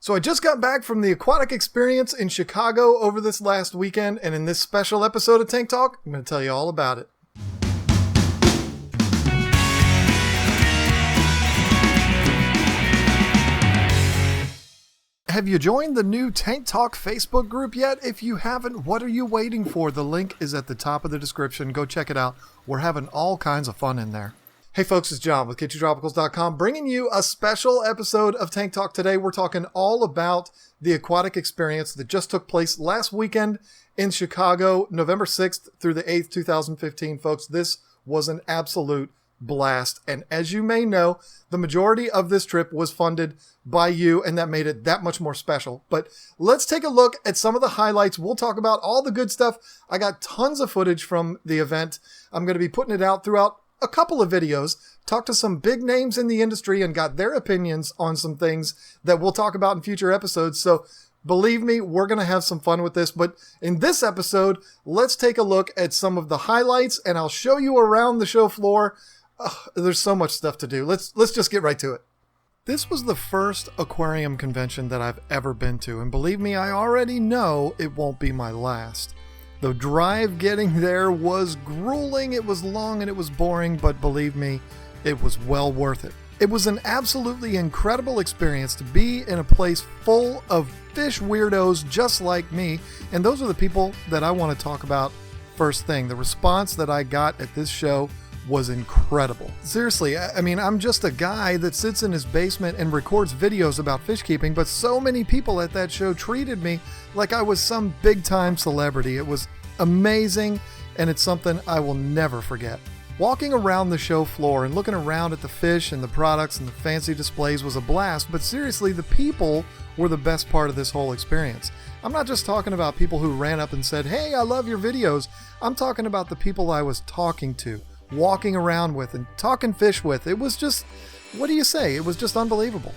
So I just got back from the Aquatic Experience in Chicago over this last weekend, and in this special episode of Tank Talk, I'm going to tell you all about it. Have you joined the new Tank Talk Facebook group yet? If you haven't, what are you waiting for? The link is at the top of the description. Go check it out. We're having all kinds of fun in there. Hey folks, it's John with KGTropicals.com bringing you a special episode of Tank Talk today. We're talking all about the Aquatic Experience that just took place last weekend in Chicago, November 6th through the 8th, 2015. Folks, this was an absolute blast. And as you may know, the majority of this trip was funded by you, and that made it that much more special. But let's take a look at some of the highlights. We'll talk about all the good stuff. I got tons of footage from the event. I'm going to be putting it out throughout a couple of videos, talked to some big names in the industry and got their opinions on some things that we'll talk about in future episodes. So believe me, we're going to have some fun with this. But in this episode, let's take a look at some of the highlights and I'll show you around the show floor. There's so much stuff to do. Let's just get right to it. This was the first aquarium convention that I've ever been to. And believe me, I already know it won't be my last. The drive getting there was grueling, it was long, and it was boring, but believe me, it was well worth it. It was an absolutely incredible experience to be in a place full of fish weirdos just like me, and those are the people that I want to talk about first thing. The response that I got at this show was incredible. Seriously, I mean, I'm just a guy that sits in his basement and records videos about fish keeping, but so many people at that show treated me like I was some big-time celebrity. It was amazing, and it's something I will never forget. Walking around the show floor and looking around at the fish and the products and the fancy displays was a blast, but seriously, the people were the best part of this whole experience. I'm not just talking about people who ran up and said, "Hey, I love your videos." I'm talking about the people I was talking to, walking around with, and talking fish with. It was just, what do you say? It was just unbelievable.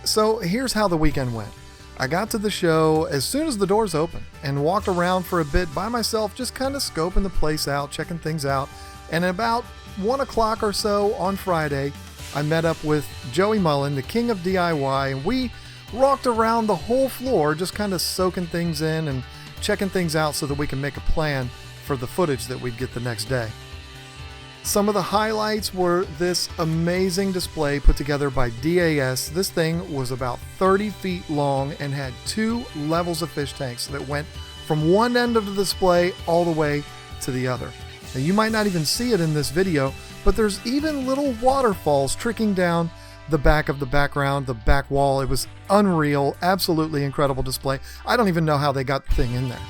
So here's how the weekend went. I got to the show as soon as the doors opened and walked around for a bit by myself, just kind of scoping the place out, checking things out. And at about 1 o'clock or so on Friday, I met up with Joey Mullen, the king of DIY, and we walked around the whole floor, just kind of soaking things in and checking things out so that we can make a plan for the footage that we'd get the next day. Some of the highlights were this amazing display put together by DAS. This thing was about 30 feet long and had 2 levels of fish tanks that went from one end of the display all the way to the other. Now, you might not even see it in this video, but there's even little waterfalls trickling down the back of the background, the back wall. It was unreal, absolutely incredible display. I don't even know how they got the thing in there.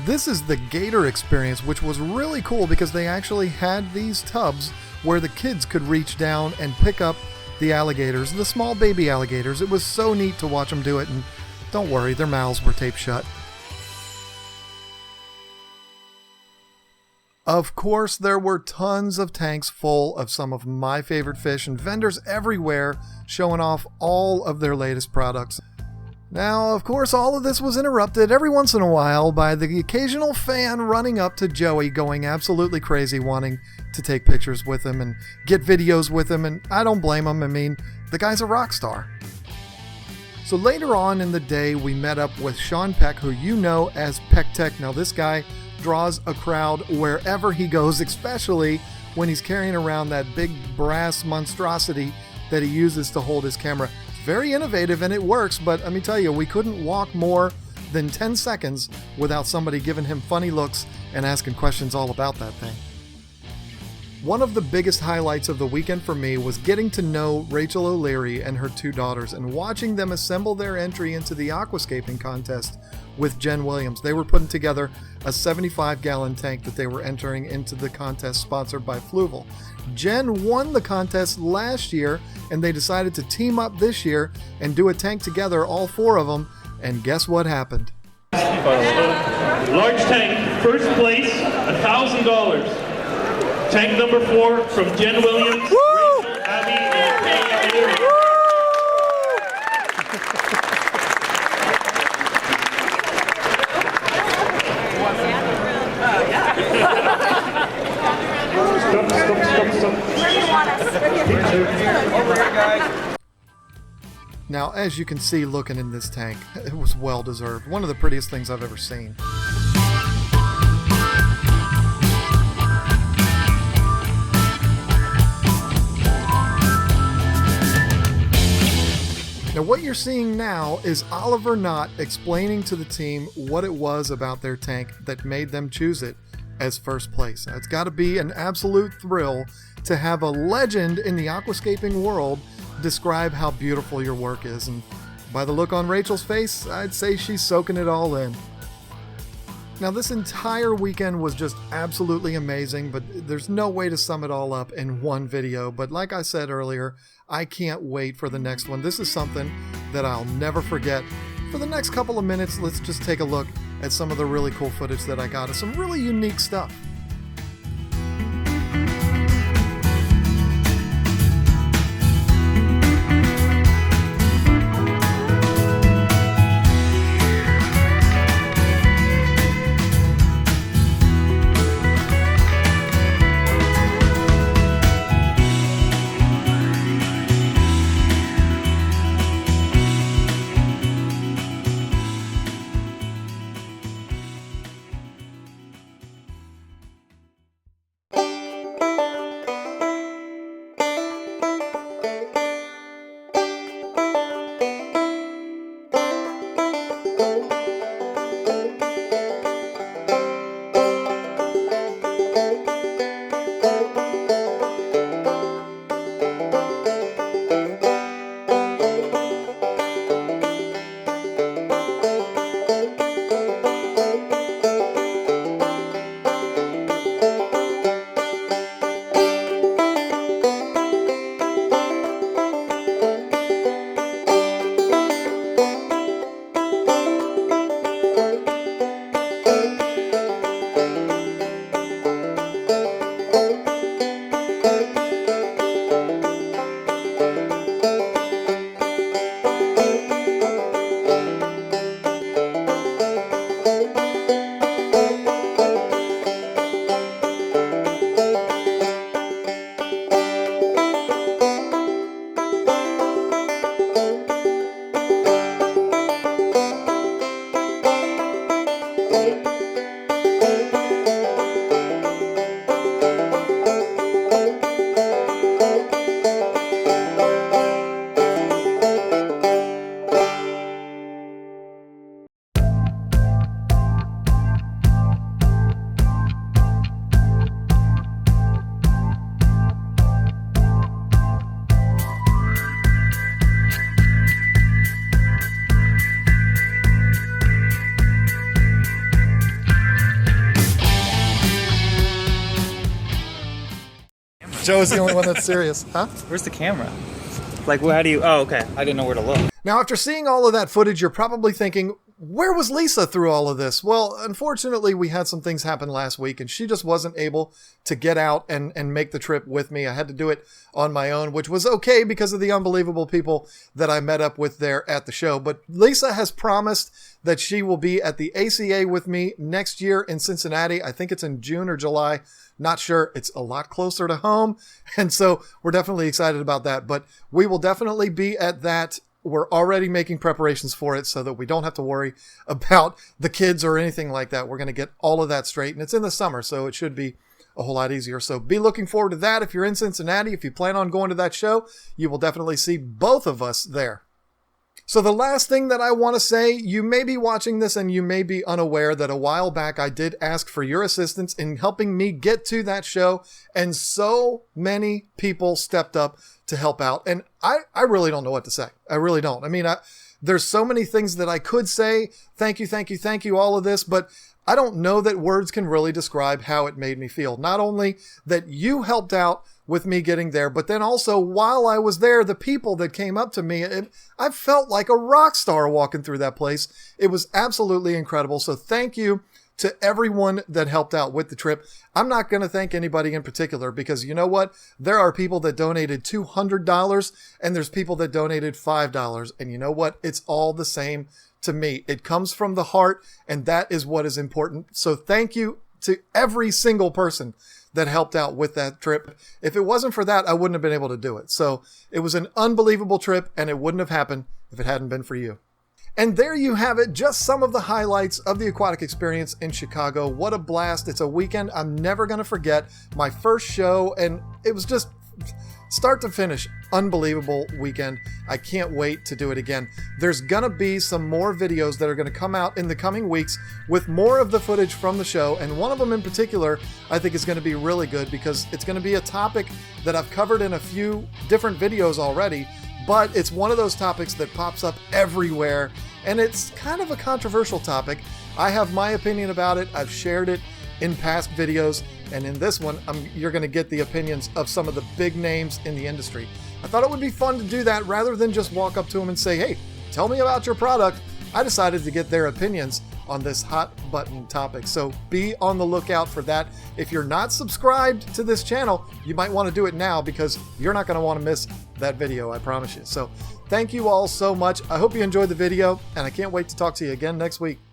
This is the Gator Experience, which was really cool because they actually had these tubs where the kids could reach down and pick up the alligators, the small baby alligators. It was so neat to watch them do it, and don't worry, their mouths were taped shut. Of course, there were tons of tanks full of some of my favorite fish and vendors everywhere showing off all of their latest products. Now, of course, all of this was interrupted every once in a while by the occasional fan running up to Joey going absolutely crazy, wanting to take pictures with him and get videos with him, and I don't blame him. I mean, the guy's a rock star. So later on in the day, we met up with Sean Peck, who you know as Peck Tech. Now, this guy draws a crowd wherever he goes, especially when he's carrying around that big brass monstrosity that he uses to hold his camera. Very innovative and it works, but let me tell you, we couldn't walk more than 10 seconds without somebody giving him funny looks and asking questions all about that thing. One of the biggest highlights of the weekend for me was getting to know Rachel O'Leary and her 2 daughters and watching them assemble their entry into the aquascaping contest with Jen Williams. They were putting together a 75-gallon tank that they were entering into the contest sponsored by Fluval. Jen won the contest last year, and they decided to team up this year and do a tank together, all 4 of them, and guess what happened? Large tank, first place, $1,000. Tank number 4 from Jen Williams, Rachel, Abby, and Kay. Stop. Now Now, as you can see looking in this tank, it was well deserved. One of the prettiest things I've ever seen. Now, what you're seeing now is Oliver Knott explaining to the team what it was about their tank that made them choose it as first place. Now, it's got to be an absolute thrill to have a legend in the aquascaping world describe how beautiful your work is. And by the look on Rachel's face, I'd say she's soaking it all in. Now, this entire weekend was just absolutely amazing, but there's no way to sum it all up in one video. But like I said earlier, I can't wait for the next one. This is something that I'll never forget. For the next couple of minutes, let's just take a look at some of the really cool footage that I got of some really unique stuff. Joe is the only one that's serious. Huh? Where's the camera? Like, how do you... Oh, okay. I didn't know where to look. Now, after seeing all of that footage, you're probably thinking, where was Lisa through all of this? Well, unfortunately, we had some things happen last week, and she just wasn't able to get out and make the trip with me. I had to do it on my own, which was okay because of the unbelievable people that I met up with there at the show. But Lisa has promised that she will be at the ACA with me next year in Cincinnati. I think it's in June or July. Not sure. It's a lot closer to home. And so we're definitely excited about that. But we will definitely be at that. We're already making preparations for it so that we don't have to worry about the kids or anything like that. We're going to get all of that straight. And it's in the summer, so it should be a whole lot easier. So be looking forward to that. If you're in Cincinnati, if you plan on going to that show, you will definitely see both of us there. So the last thing that I want to say, you may be watching this and you may be unaware that a while back I did ask for your assistance in helping me get to that show, and so many people stepped up to help out. And I really don't know what to say. I really don't. I mean, there's so many things that I could say. Thank you, all of this, but I don't know that words can really describe how it made me feel. Not only that you helped out with me getting there, but then also while I was there, the people that came up to me, I felt like a rock star walking through that place. It was absolutely incredible. So thank you to everyone that helped out with the trip. I'm not going to thank anybody in particular because you know what? There are people that donated $200 and there's people that donated $5. And you know what? It's all the same to me. It comes from the heart, and that is what is important. So thank you to every single person that helped out with that trip. If it wasn't for that, I wouldn't have been able to do it. So it was an unbelievable trip, and it wouldn't have happened if it hadn't been for you. And there you have it, just some of the highlights of the Aquatic Experience in Chicago. What a blast. It's a weekend I'm never going to forget. My first show, and it was just start to finish, unbelievable weekend. I can't wait to do it again. There's going to be some more videos that are going to come out in the coming weeks with more of the footage from the show, and one of them in particular I think is going to be really good because it's going to be a topic that I've covered in a few different videos already, but it's one of those topics that pops up everywhere, and it's kind of a controversial topic. I have my opinion about it. I've shared it in past videos, and in this one, you're going to get the opinions of some of the big names in the industry. I thought it would be fun to do that rather than just walk up to them and say, hey, tell me about your product. I decided to get their opinions on this hot button topic. So be on the lookout for that. If you're not subscribed to this channel, you might want to do it now because you're not going to want to miss that video, I promise you. So thank you all so much. I hope you enjoyed the video, and I can't wait to talk to you again next week.